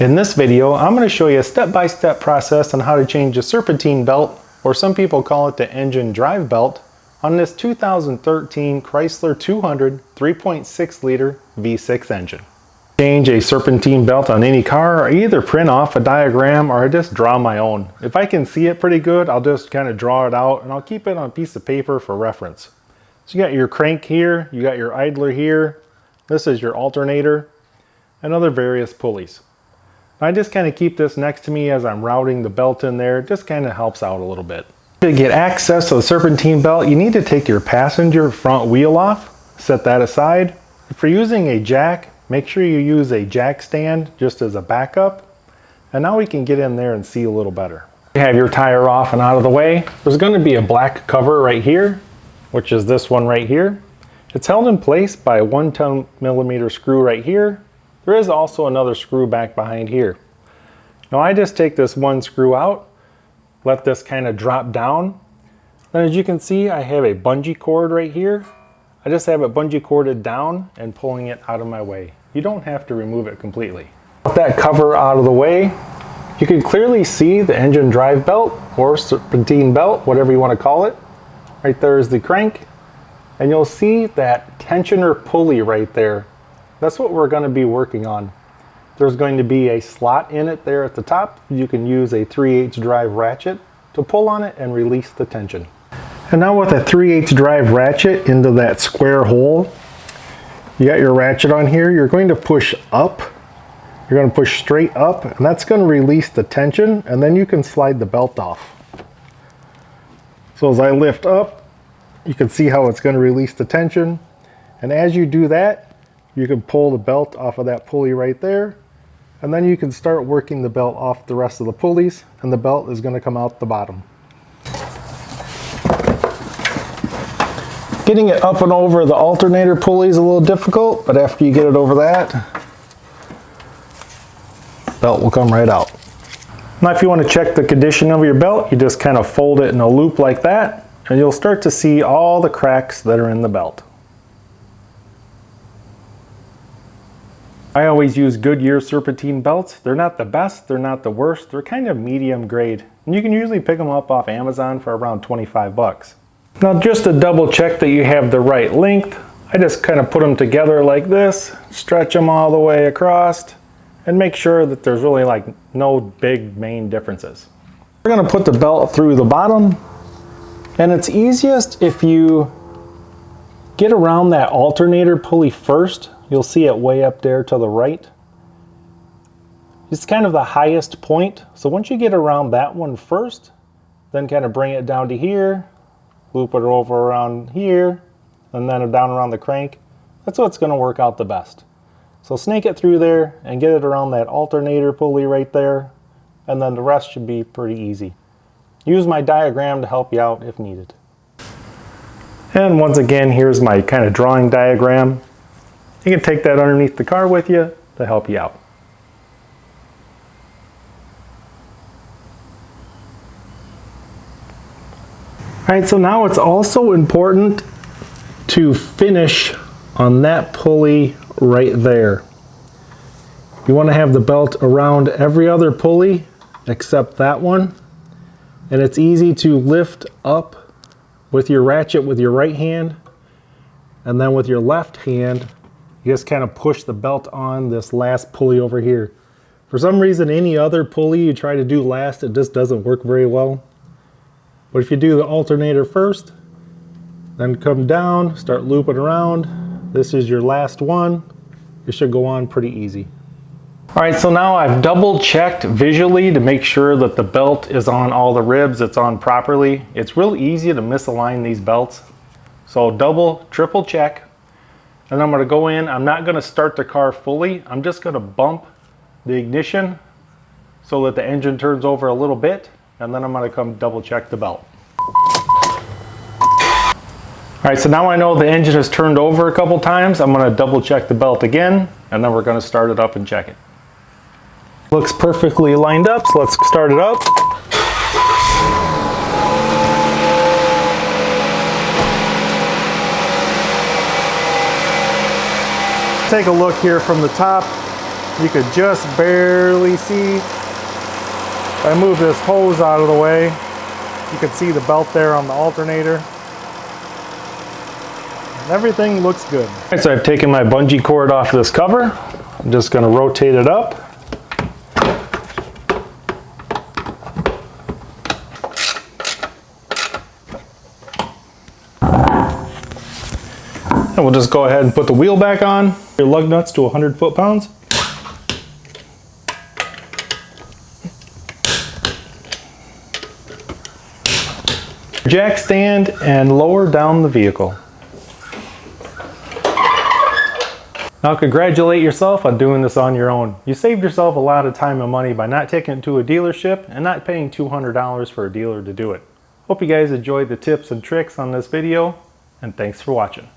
In this video, I'm going to show you a step-by-step process on how to change the serpentine belt, or some people call it the engine drive belt, on this 2013 Chrysler 200 3.6 liter V6 engine. Change a serpentine belt on any car, or either print off a diagram or I just draw my own. If I can see it pretty good, I'll just kind of draw it out and I'll keep it on a piece of paper for reference. So you got your crank here, you got your idler here, this is your alternator, and other various pulleys. I just kind of keep this next to me as I'm routing the belt in there. It just kind of helps out a little bit. To get access to the serpentine belt, you need to take your passenger front wheel off, set that aside. If you're using a jack, make sure you use a jack stand just as a backup. And now we can get in there and see a little better. You have your tire off and out of the way. There's going to be a black cover right here, which is this one right here. It's held in place by a 1-10mm screw right here. There is also another screw back behind here. Now I just take this one screw out, let this kind of drop down. Then as you can see, I have a bungee cord right here. I just have it bungee corded down and pulling it out of my way. You don't have to remove it completely. With that cover out of the way, you can clearly see the engine drive belt or serpentine belt, whatever you want to call it. Right there is the crank, and you'll see that tensioner pulley right there. That's what we're going to be working on. There's going to be a slot in it there at the top. You can use a 3/8 drive ratchet to pull on it and release the tension. And now with a 3/8 drive ratchet into that square hole, you got your ratchet on here. You're going to push up. You're going to push straight up, and that's going to release the tension, and then you can slide the belt off. So as I lift up, you can see how it's going to release the tension. And as you do that, you can pull the belt off of that pulley right there, and then you can start working the belt off the rest of the pulleys, and the belt is going to come out the bottom. Getting it up and over the alternator pulley is a little difficult, but after you get it over that, belt will come right out. Now if you want to check the condition of your belt, you just kind of fold it in a loop like that, and you'll start to see all the cracks that are in the belt. I always use Goodyear serpentine belts. They're not the best, they're not the worst, they're kind of medium grade. And you can usually pick them up off Amazon for around 25 bucks. Now just to double check that you have the right length, I just kind of put them together like this, stretch them all the way across, and make sure that there's really like no big main differences. We're going to put the belt through the bottom, and it's easiest if you get around that alternator pulley first. You'll see it way up there to the right. It's kind of the highest point. So once you get around that one first, then kind of bring it down to here, loop it over around here, and then down around the crank. That's what's going to work out the best. So snake it through there and get it around that alternator pulley right there, and then the rest should be pretty easy. Use my diagram to help you out if needed. And once again, here's my kind of drawing diagram. You can take that underneath the car with you to help you out. Alright, so now it's also important to finish on that pulley right there. You want to have the belt around every other pulley except that one. And it's easy to lift up with your ratchet with your right hand, and then with your left hand you just kind of push the belt on this last pulley over here. For some reason, any other pulley you try to do last, it just doesn't work very well. But if you do the alternator first, then come down, start looping around. This is your last one. It should go on pretty easy. All right, so now I've double checked visually to make sure that the belt is on all the ribs, it's on properly. It's real easy to misalign these belts. So double, triple check. And I'm going to go in, I'm not going to start the car fully, I'm just going to bump the ignition so that the engine turns over a little bit, and then I'm going to come double check the belt. Alright, so now I know the engine has turned over a couple times, I'm going to double check the belt again, and then we're going to start it up and check it. Looks perfectly lined up, so let's start it up. Take a look here from the top. You could just barely see. If I move this hose out of the way, you can see the belt there on the alternator. Everything looks good. All right, so I've taken my bungee cord off this cover. I'm just going to rotate it up. And we'll just go ahead and put the wheel back on. Your lug nuts to 100 foot-pounds. Jack stand and lower down the vehicle. Now congratulate yourself on doing this on your own. You saved yourself a lot of time and money by not taking it to a dealership and not paying $200 for a dealer to do it. Hope you guys enjoyed the tips and tricks on this video, and thanks for watching.